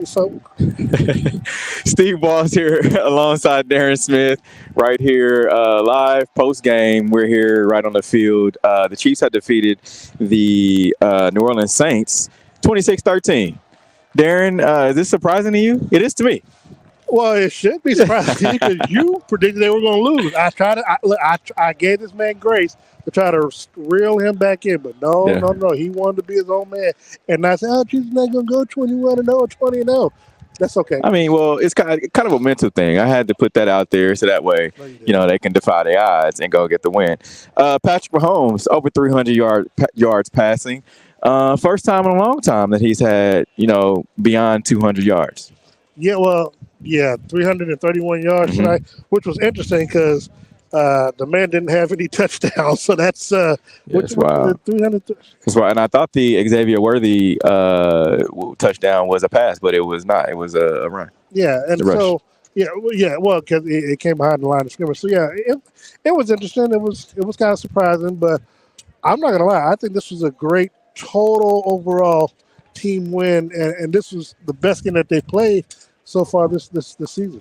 So Steve Ball's here alongside Darren Smith right here live post game. We're here right on the field. The Chiefs had defeated the New Orleans Saints 26-13. Darren, is this surprising to you? It is to me. well, it should be surprising because you predicted they were going to lose. I gave this man grace to try to reel him back in, but no, Yeah. no, no. He wanted to be his own man, and I said, "Oh, Chiefs not going to go 21-0 or 20-0." That's okay. I mean, well, it's kind of a mental thing. I had to put that out there so that way, No, you didn't. they can defy the odds and go get the win. Patrick Mahomes, over 300 yards passing. First time in a long time that he's had, beyond 200 yards. Yeah, well, yeah, 331 yards Mm-hmm. tonight, which was interesting because the man didn't have any touchdowns. So that's That's wild. 300. That's right. And I thought the Xavier Worthy touchdown was a pass, but it was not. It was a run. Yeah, and The rush. so well, because it came behind the line of scrimmage. So yeah, it was interesting. It was kind of surprising, but I'm not gonna lie. I think this was a great total overall team win, and this was the best game that they played so far this season.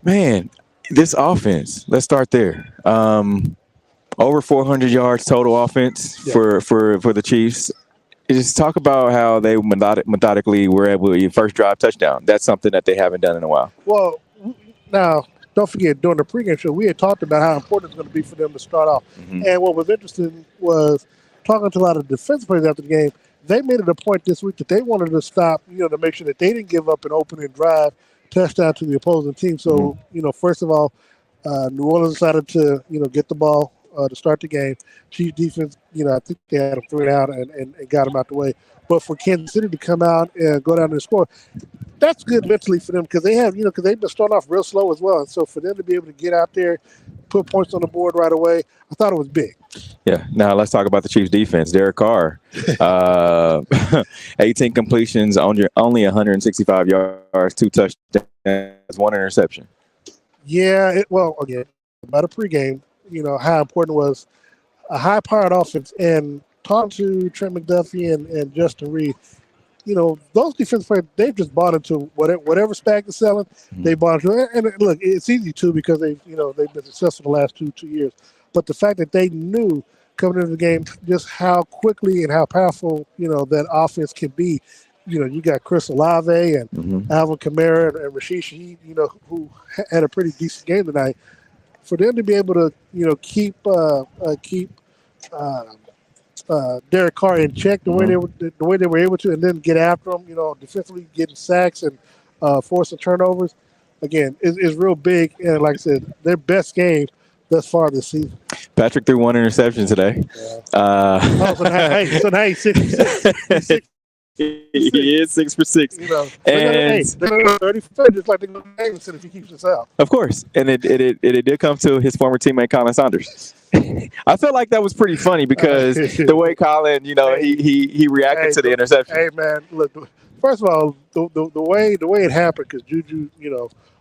Man, this offense. Let's start there. Over 400 yards total offense Yeah. for the Chiefs. Just talk about how they methodically were able to first drive touchdown. That's something that they haven't done in a while. Well, now don't forget during the pregame show we had talked about how important it's going to be for them to start off. Mhm. And what was interesting was talking to a lot of defense players after the game. They made it a point this week that they wanted to stop, to make sure that they didn't give up an opening drive touchdown to the opposing team. So, first of all, New Orleans decided to, get the ball to start the game. Chief defense, I think they had them 3 out and got them out the way. But for Kansas City to come out and go down and score, that's good mentally for them because they have, because they've been starting off real slow as well. And so for them to be able to get out there, put points on the board right away, I thought it was big. Yeah. Now let's talk about the Chiefs defense. Derek Carr, 18 completions, only 165 yards, 2 touchdowns, 1 interception. Yeah, again, about a pregame, how important it was a high-powered offense. And talking to Trent McDuffie and Justin Reed, those defensive players, they've just bought into whatever Spag is selling, they bought into it. And look, it's easy to because they've been successful the last two years. But the fact that they knew coming into the game just how quickly and how powerful, that offense can be. You got Chris Olave and Alvin Kamara and Rashid Shaheed, who had a pretty decent game tonight. For them to be able to, keep Derek Carr in check the way they were able to, and then get after him, defensively getting sacks and forcing turnovers, again, is real big. And like I said, their best game thus far this season. Patrick threw 1 interception today. Yeah. So now he's 6 He is 6 for 6. They're going to 30 just like they're going to Davidson if he keeps this out. Of course. And it did come to his former teammate Colin Saunders. I felt like that was pretty funny because the way Colin, he reacted to the interception. Hey man, look, first of all, the way it happened, because Juju,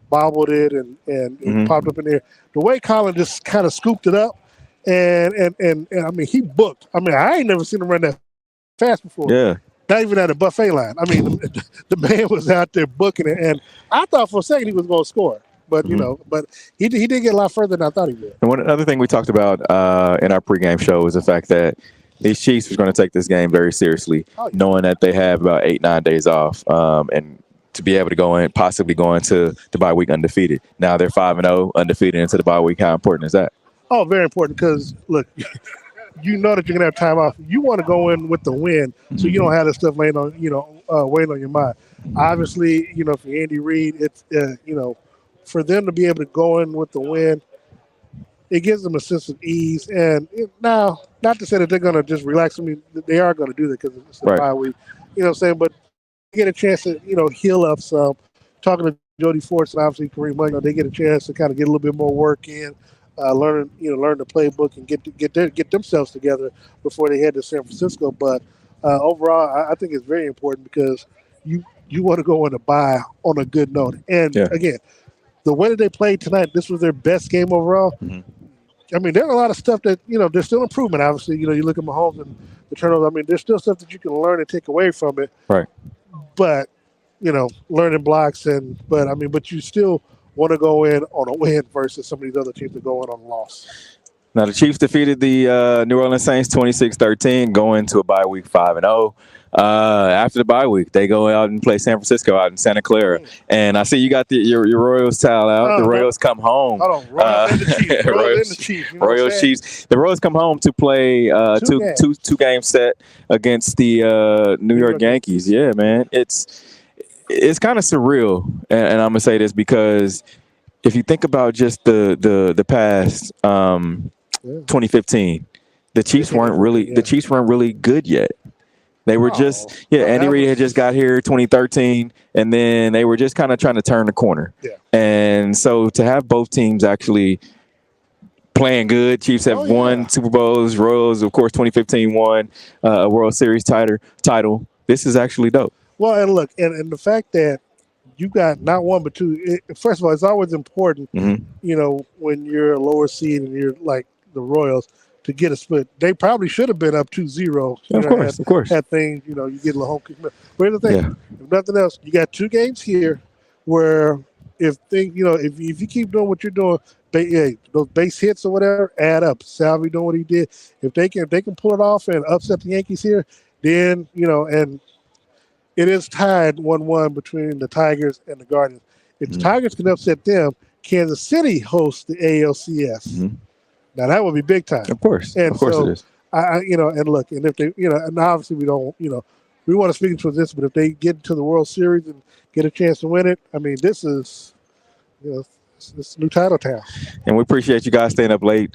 bobbled it and popped up in there. The way Colin just kind of scooped it up and I mean he booked. I mean, I ain't never seen him run that fast before. Yeah. Not even at a buffet line. I mean, the man was out there booking it, and I thought for a second he was going to score, but but he did get a lot further than I thought he would. And one other thing we talked about in our pregame show is the fact that these Chiefs were going to take this game very seriously, knowing that they have about 8-9 days off, and to be able to possibly go into the bye week undefeated. Now they're 5-0, undefeated into the bye week. How important is that? Oh, very important because look. You know that you're gonna have time off. You want to go in with the win, so you don't have this stuff laying on, weighing on your mind. Obviously, for Andy Reid, it's for them to be able to go in with the win, it gives them a sense of ease. And now, not to say that they're gonna just relax. I mean, they are gonna do that because it's a bye week. You know what I'm saying? But they get a chance to heal up some. Talking to Jody Forts and obviously Kareem Hunt, they get a chance to kind of get a little bit more work in. Learn the playbook and get themselves together before they head to San Francisco. But overall, I think it's very important because you want to go in a bye on a good note. And again, the way that they played tonight, this was their best game overall. I mean, there's a lot of stuff that there's still improvement. Obviously, you look at Mahomes and the turnovers. I mean, there's still stuff that you can learn and take away from it. Right. But learning blocks, but you still want to go in on a win versus some of these other teams that go in on a loss. Now, the Chiefs defeated the New Orleans Saints 26-13, going to a bye week 5-0. After the bye week, they go out and play San Francisco out in Santa Clara. And I see you got your Royals towel out. The Royals come home. Hold on, Royals and the Chiefs. Royals and the Chiefs. Royals, Chiefs. The Royals come home to play two game set against the New York Yankees. Yeah, man. It's kind of surreal. And I'm going to say this because if you think about just the past 2015, the Chiefs weren't really good yet. They were Andy Reid had just got here 2013, and then they were just kind of trying to turn the corner. Yeah. And so to have both teams actually playing good, Chiefs have won Super Bowls, Royals, of course, 2015 won a World Series title. This is actually dope. Well, and look, and the fact that you got not one but two. First of all, it's always important, when you're a lower seed and you're like the Royals, to get a split. They probably should have been up 2-0. Of course. Had things, you get a little home kick. But here's the thing: if nothing else, you got 2 games here where if you keep doing what you're doing, those base hits or whatever add up. Salvi doing what he did. If they can pull it off and upset the Yankees here, then and it is tied 1-1 between the Tigers and the Guardians. If the Tigers can upset them, Kansas City hosts the ALCS. Mm-hmm. Now that would be big time. Of course, and of course so, it is. And look, and if they, and obviously we don't, we want to speak into this, but if they get into the World Series and get a chance to win it, I mean, this is, it's new title town. And we appreciate you guys staying up late,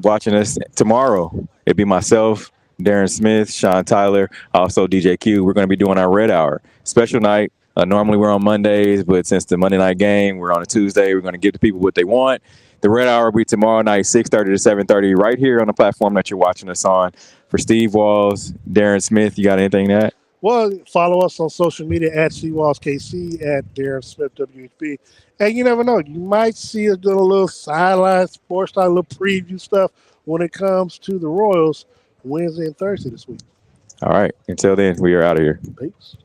watching us. Tomorrow, it'd be myself, Darren Smith, Sean Tyler, also DJ Q. We're going to be doing our Red Hour special night. Normally we're on Mondays, but since the Monday night game, we're on a Tuesday. We're going to give the people what they want. The Red Hour will be tomorrow night, 6:30 to 7:30, right here on the platform that you're watching us on. For Steve Walls, Darren Smith, you got anything to add? Well, follow us on social media at CWallsKC, at Darren Smith WHB. And you never know, you might see us doing a little sideline sports style, a little preview stuff when it comes to the Royals Wednesday and Thursday this week. All right. Until then, we are out of here. Peace.